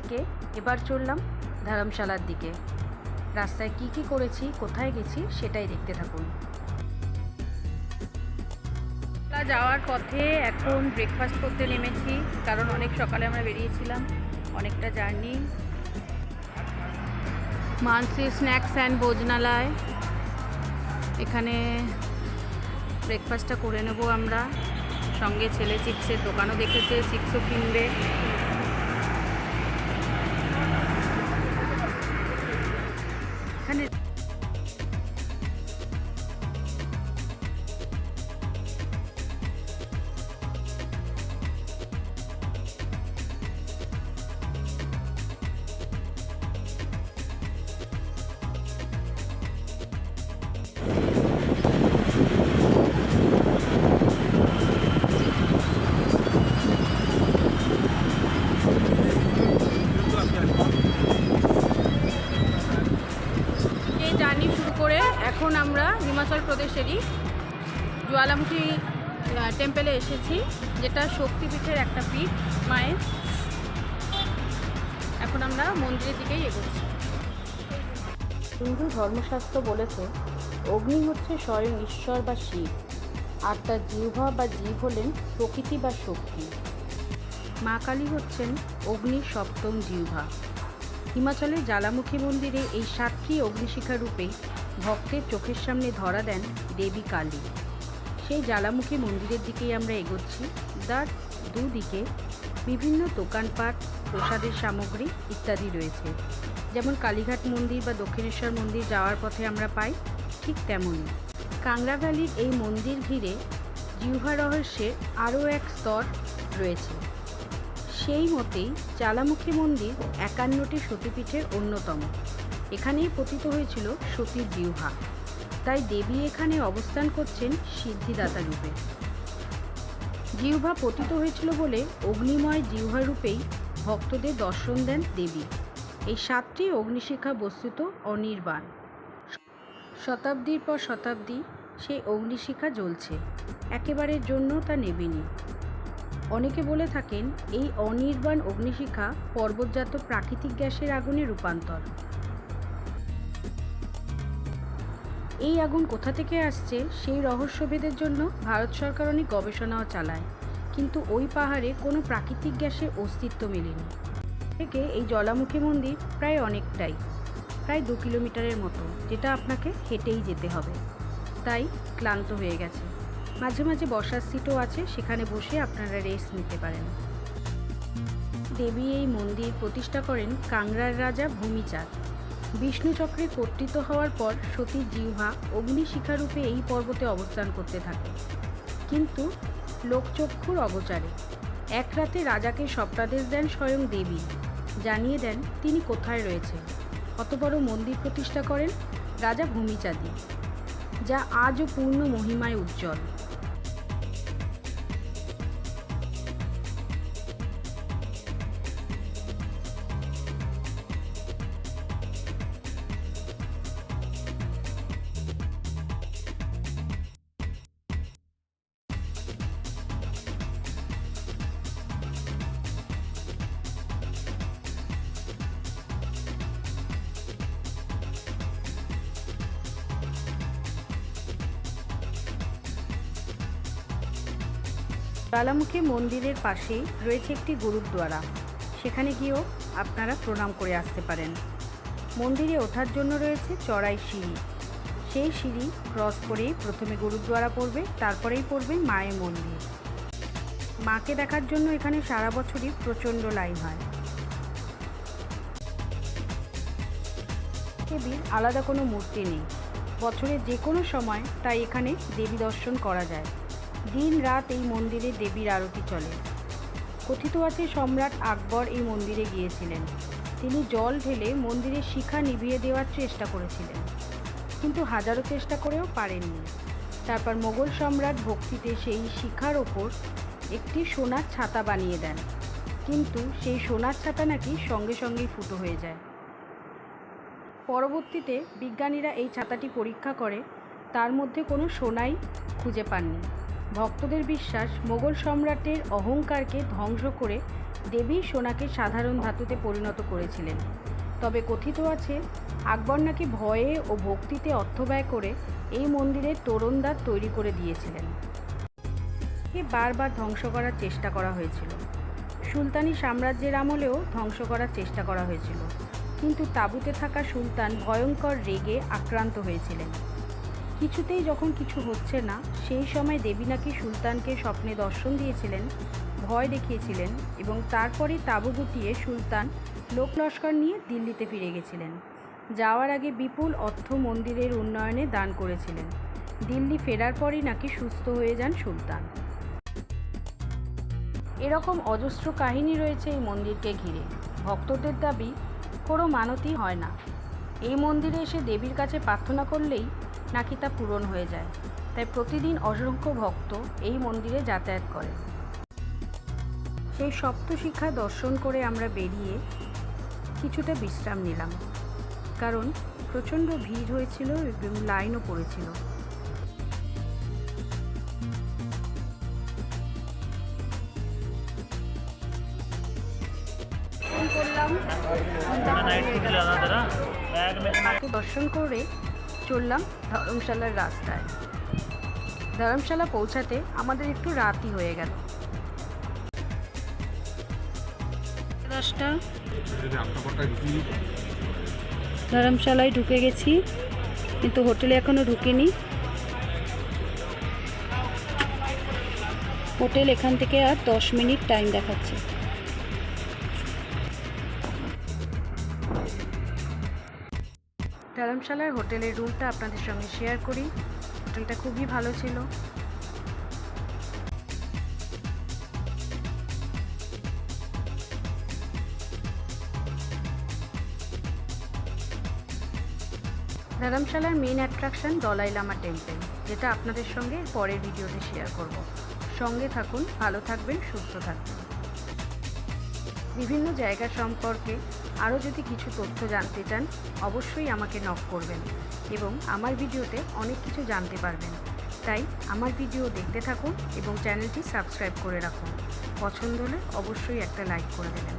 থেকে এবার চললাম ধর্মশালার দিকে। রাস্তায় কি করেছি, কোথায় গেছি সেটাই দেখতে থাকুন। যাওয়ার পথে এখন ব্রেকফাস্ট করতে নেমেছি, কারণ অনেক সকালে আমরা বেরিয়েছিলাম, অনেকটা জার্নি। মানসি স্ন্যাক্স অ্যান্ড ভোজনালয়, এখানে ব্রেকফাস্টটা করে নেব আমরা। সঙ্গে ছেলে চিপসের দোকানও দেখেছে, চিপসও কিনবে। এখানে জার্নি শুরু করে এখন আমরা হিমাচল প্রদেশেরই জ্বালামুখী টেম্পেলে এসেছি, যেটা শক্তিপীঠের একটা পীঠ মায়ের। এখন আমরা মন্দিরের দিকেই এগোচ্ছি। হিন্দু ধর্মশাস্ত্র বলেছে অগ্নি হচ্ছে স্বয়ং ঈশ্বর বা শিব, আর তার জিহ্বা বা জীব হলেন প্রকৃতি বা শক্তি। মা কালী হচ্ছেন অগ্নির সপ্তম জিহ্বা। হিমাচলের জ্বালামুখী মন্দিরে এই 7টি অগ্নিশিখা রূপেই ভক্তের চোখের সামনে ধরা দেন দেবী কালী। সেই জ্বালামুখী মন্দিরের দিকেই আমরা এগোচ্ছি। তার দুদিকে বিভিন্ন দোকানপাট, প্রসাদের সামগ্রী ইত্যাদি রয়েছে। যেমন কালীঘাট মন্দির বা দক্ষিণেশ্বর মন্দির যাওয়ার পথে আমরা পাই, ঠিক তেমনই কাংড়া ভ্যালির এই মন্দির ঘিরে জিহ্বা রহস্যের আরও এক স্তর রয়েছে। সেই মতেই জ্বালামুখী মন্দির 51টি সতীপীঠের অন্যতম। এখানেই পতিত হয়েছিল সতীর জিহ্বা, তাই দেবী এখানে অবস্থান করছেন সিদ্ধিদাতা রূপে। জিহ্বা পতিত হয়েছিল বলে অগ্নিময় জিহ্বা রূপেই ভক্তদের দর্শন দেন দেবী। এই 7টি অগ্নিশিখা বস্তুত অনির্বাণ। শতাব্দীর পর শতাব্দী সেই অগ্নিশিখা জ্বলছে, একেবারের জন্য তা নেবেনি। অনেকে বলে থাকেন এই অনির্বাণ অগ্নিশিখা পর্বতজাত প্রাকৃতিক গ্যাসের আগুনে রূপান্তর। এই আগুন কোথা থেকে আসছে সেই রহস্যভেদের জন্য ভারত সরকার অনেক গবেষণাও চালায়, কিন্তু ওই পাহাড়ে কোনো প্রাকৃতিক গ্যাসের অস্তিত্ব মেলেনি। থেকে এই জ্বালামুখী মন্দির প্রায় 2 কিলোমিটারের মতো, যেটা আপনাকে হেঁটেই যেতে হবে। তাই ক্লান্ত হয়ে গেছে। মাঝে মাঝে বসার সিটও আছে, সেখানে বসে আপনারা রেস্ট নিতে পারেন। দেবী এই মন্দির প্রতিষ্ঠা করেন কাংড়ার রাজা ভূমিচাঁদ। বিষ্ণুচক্রে কর্তৃত হওয়ার পর সতীর জিহ্বা অগ্নিশিখারূপে এই পর্বতে অবস্থান করতে থাকে, কিন্তু লোকচক্ষুর অগোচরে। এক রাতে রাজাকে স্বপ্নাদেশ দেন স্বয়ং দেবী, জানিয়ে দেন তিনি কোথায় রয়েছেন। অত বড় মন্দির প্রতিষ্ঠা করেন রাজা ভূমিচাঁদই, যা আজও পূর্ণ মহিমায় উজ্জ্বল। জ্বালামুখী মন্দিরের পাশেই রয়েছে একটি গুরুদ্বারা, সেখানে গিয়েও আপনারা প্রণাম করে আসতে পারেন। মন্দিরে ওঠার জন্য রয়েছে চড়াই সিঁড়ি। সেই সিঁড়ি ক্রস করেই প্রথমে গুরুদ্বারা পড়বে, তারপরেই পড়বে মায়ের মন্দির। মাকে দেখার জন্য এখানে সারা বছরই প্রচণ্ড লাইন হয়। দেবীর আলাদা কোনো মূর্তি নেই, বছরের যে কোনো সময় তাই এখানে দেবী দর্শন করা যায়। দিন রাত এই মন্দিরে দেবীর আরতি চলে। কথিত আছে সম্রাট আকবর এই মন্দিরে গিয়েছিলেন। তিনি জল ঢেলে মন্দিরের শিখা নিভিয়ে দেওয়ার চেষ্টা করেছিলেন, কিন্তু হাজারো চেষ্টা করেও পারেননি। তারপর মোগল সম্রাট ভক্তিতে সেই শিখার ওপর একটি সোনার ছাতা বানিয়ে দেন, কিন্তু সেই সোনার ছাতা নাকি সঙ্গে সঙ্গেই ফুটো হয়ে যায়। পরবর্তীতে বিজ্ঞানীরা এই ছাতাটি পরীক্ষা করে তার মধ্যে কোনো সোনাই খুঁজে পাননি। ভক্তদের বিশ্বাস মোগল সম্রাটের অহংকারকে ধ্বংস করে দেবী সোনাকে সাধারণ ধাতুতে পরিণত করেছিলেন। তবে কথিত আছে আকবর নাকি ভয়ে ও ভক্তিতে অর্থ ব্যয় করে এই মন্দিরের তোরণদ্বার তৈরি করে দিয়েছিলেন। একে বারবার ধ্বংস করার চেষ্টা করা হয়েছিল। সুলতানি সাম্রাজ্যের আমলেও ধ্বংস করার চেষ্টা করা হয়েছিল, কিন্তু তাঁবুতে থাকা সুলতান ভয়ঙ্কর রেগে আক্রান্ত হয়েছিলেন। কিছুতেই যখন কিছু হচ্ছে না, সেই সময় দেবী নাকি সুলতানকে স্বপ্নে দর্শন দিয়েছিলেন, ভয় দেখিয়েছিলেন এবং তারপরেই তাঁবু গুটিয়ে সুলতান লোকলস্কর নিয়ে দিল্লিতে ফিরে গেছিলেন। যাওয়ার আগে বিপুল অর্থ মন্দিরের উন্নয়নে দান করেছিলেন। দিল্লি ফেরার পরই নাকি সুস্থ হয়ে যান সুলতান। এরকম অজস্র কাহিনী রয়েছে এই মন্দিরকে ঘিরে। ভক্তদের দাবি কোনো মানতই হয় না। এই মন্দিরে এসে দেবীর কাছে প্রার্থনা করলেই নাকি তা পূরণ হয়ে যায়। তাই প্রতিদিন অসংখ্য ভক্ত এই মন্দিরে যাতায়াত করে। সেই সপ্তশিখা দর্শন করে আমরা বেরিয়ে কিছুটা বিশ্রাম নিলাম, কারণ প্রচণ্ড ভিড় হয়েছিল এবং লাইনও পড়েছিল। মাকে দর্শন করে চললাম ধর্মশালার রাস্তায়। ধর্মশালা পৌঁছাতে আমাদের একটু রাতই হয়ে গেল। 10টা। ধর্মশালায় ঢুকে গেছি, কিন্তু হোটেলে এখনো ঢুকিনি। হোটেল এখান থেকে আর 10 মিনিট টাইম দেখাচ্ছে। ধর্মশালার হোটেলের রুমটা আপনাদের সঙ্গে শেয়ার করি। হোটেলটা খুবই ভালো ছিল। ধর্মশালার main attraction Dalai Lama temple, যেটা আপনাদের সঙ্গে পরের ভিডিওতে শেয়ার করব। সঙ্গে থাকুন, ভালো থাকবেন, সুস্থ থাকবেন। বিভিন্ন জায়গা সম্পর্কে আরও যদি কিছু তথ্য জানতে চান, অবশ্যই আমাকে নক করবেন এবং আমার ভিডিওতে অনেক কিছু জানতে পারবেন। তাই আমার ভিডিও দেখতে থাকুন এবং চ্যানেলটি সাবস্ক্রাইব করে রাখুন। পছন্দ হলে অবশ্যই একটা লাইক করে দেবেন।